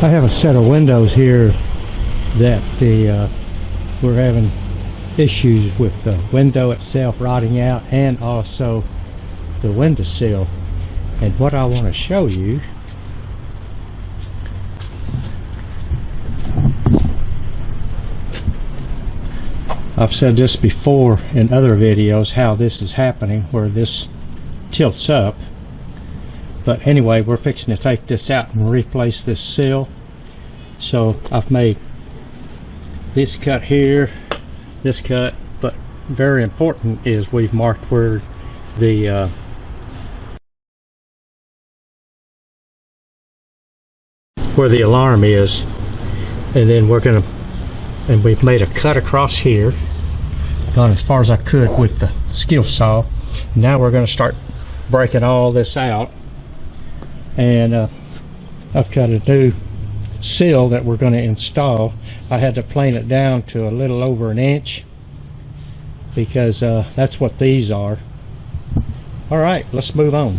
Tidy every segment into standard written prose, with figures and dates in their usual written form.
I have a set of windows here that we're having issues with the window itself rotting out and also the windowsill. And what I want to show you, I've said this before in other videos how this is happening, where this tilts up. But anyway, we're fixing to take this out and replace this sill. So I've made this cut here, this cut, but very important is we've marked where the alarm is, and then we've made a cut across here, gone as far as I could with the skill saw. Now we're going to start breaking all this out, and I've got a new sill that we're going to install. I had to plane it down to a little over an inch because that's what these are. All right, let's move on.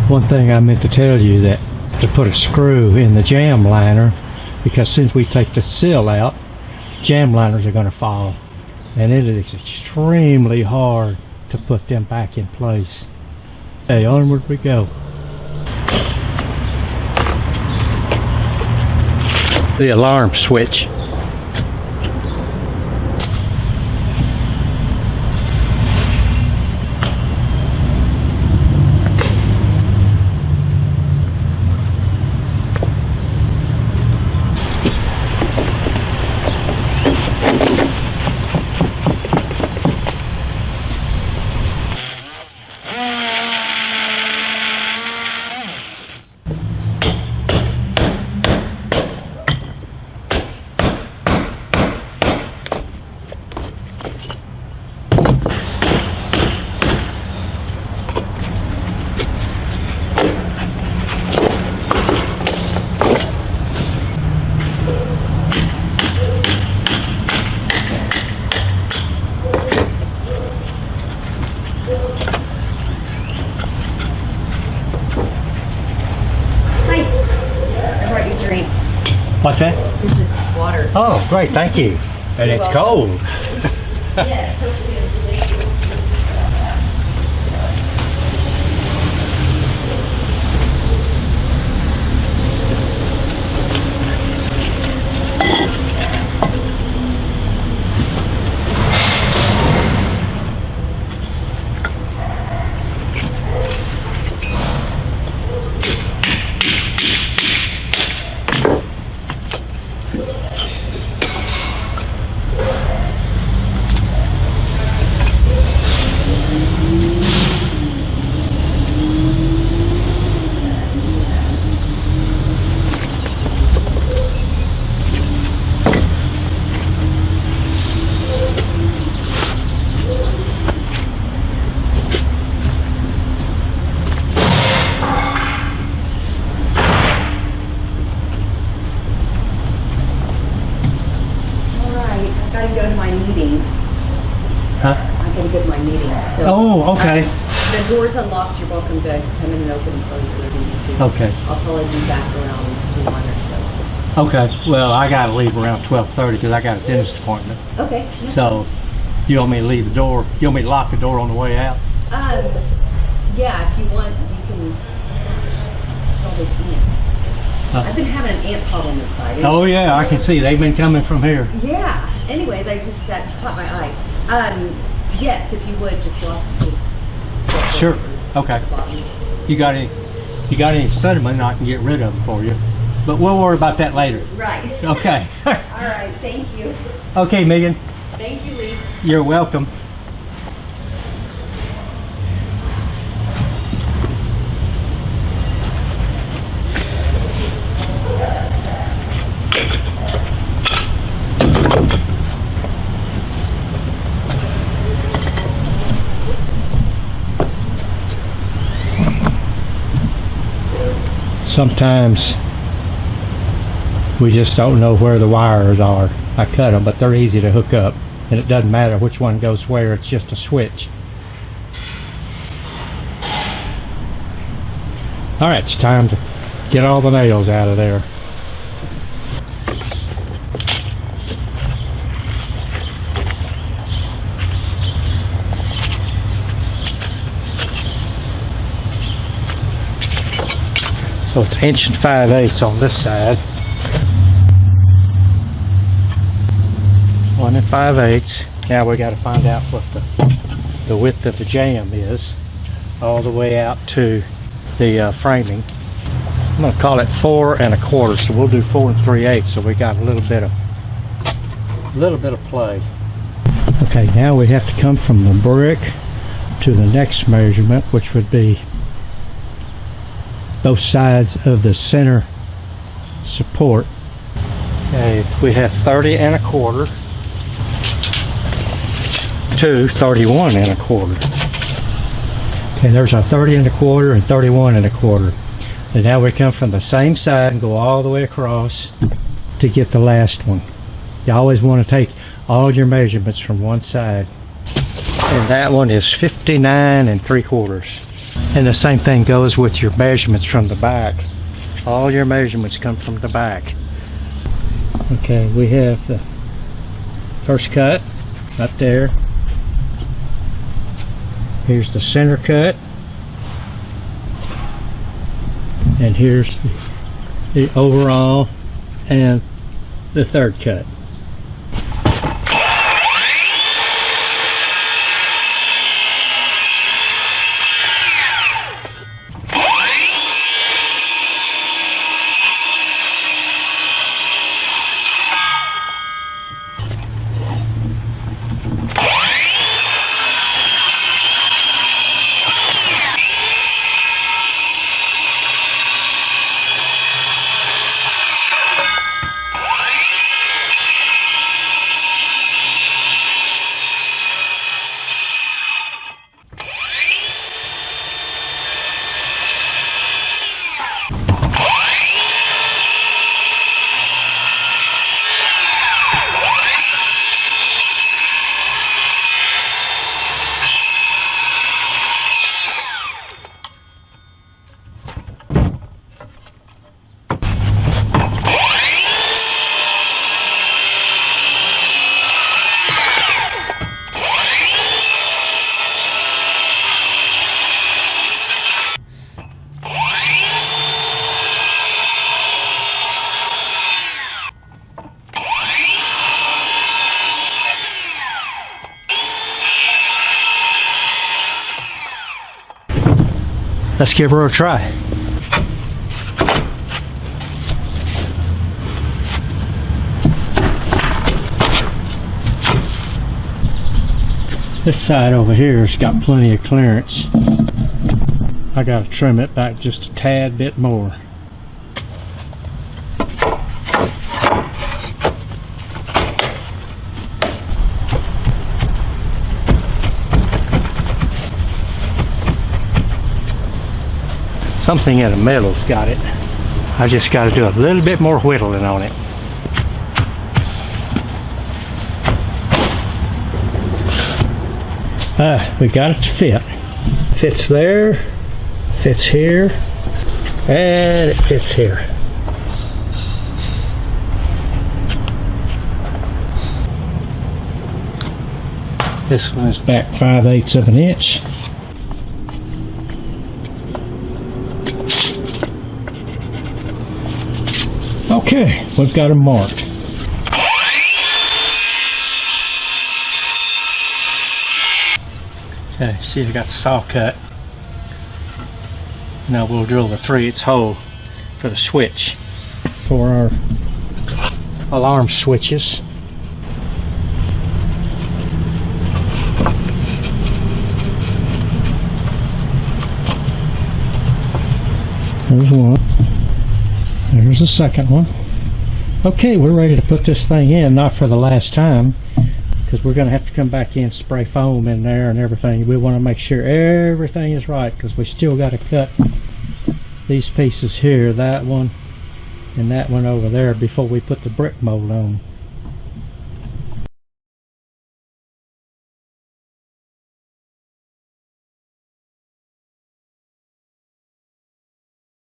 One thing I meant to tell you, that to put a screw in the jam liner, because since we take the sill out, jam liners are going to fall, and it is extremely hard to put them back in place. Hey, onward we go. The alarm switch. What's that? This is water. Oh, great, thank you. And it's cold. Yes, hopefully it'll stay. Huh? I gotta go to my meeting. So, oh, okay. The door's unlocked. You're welcome to come in and open and close whatever you need to. Okay. I'll probably be back around 1 or so. Okay. Well, I gotta leave around 12:30 because I got a dentist appointment. Okay. So, you want me to leave the door? You want me to lock the door on the way out? Yeah. If you want, you can. All those ants. I've been having an ant problem inside. Oh yeah, I can see they've been coming from here. Yeah. Anyways, that caught my eye. Yes, if you would just lock. Sure. Okay. You got any sediment? I can get rid of them for you. But we'll worry about that later. Right. Okay. All right. Thank you. Okay, Megan. Thank you, Lee. You're welcome. Sometimes we just don't know where the wires are. I cut them, but they're easy to hook up, and it doesn't matter which one goes where, it's just a switch. Alright, it's time to get all the nails out of there. So it's 1 5/8 on this side. 1 5/8. Now we got to find out what the width of the jamb is, all the way out to the framing. I'm going to call it 4 1/4. So we'll do 4 3/8. So we got a little bit of play. Okay, now we have to come from the brick to the next measurement, which would be both sides of the center support. Okay, we have 30 1/4 to 31 1/4. Okay, there's our 30 1/4 and 31 1/4. And now we come from the same side and go all the way across to get the last one. You always want to take all your measurements from one side. And that one is 59 3/4. And the same thing goes with your measurements from the back. All your measurements come from the back. Okay, we have the first cut up there. Here's the center cut. And here's the overall and the third cut. Let's give her a try. This side over here has got plenty of clearance. I got to trim it back just a tad bit more. Something in the middle's got it. I just got to do a little bit more whittling on it. We got it to fit. Fits there, fits here, and it fits here. This one is back 5/8 of an inch. Okay, we've got them marked. Okay, see, I got the saw cut. Now we'll drill the 3/8 hole for the switch for our alarm switches. There's the second one. Okay, we're ready to put this thing in, not for the last time, because we're going to have to come back in, spray foam in there and everything. We want to make sure everything is right, because we still got to cut these pieces here, that one and that one over there, before we put the brick mold on.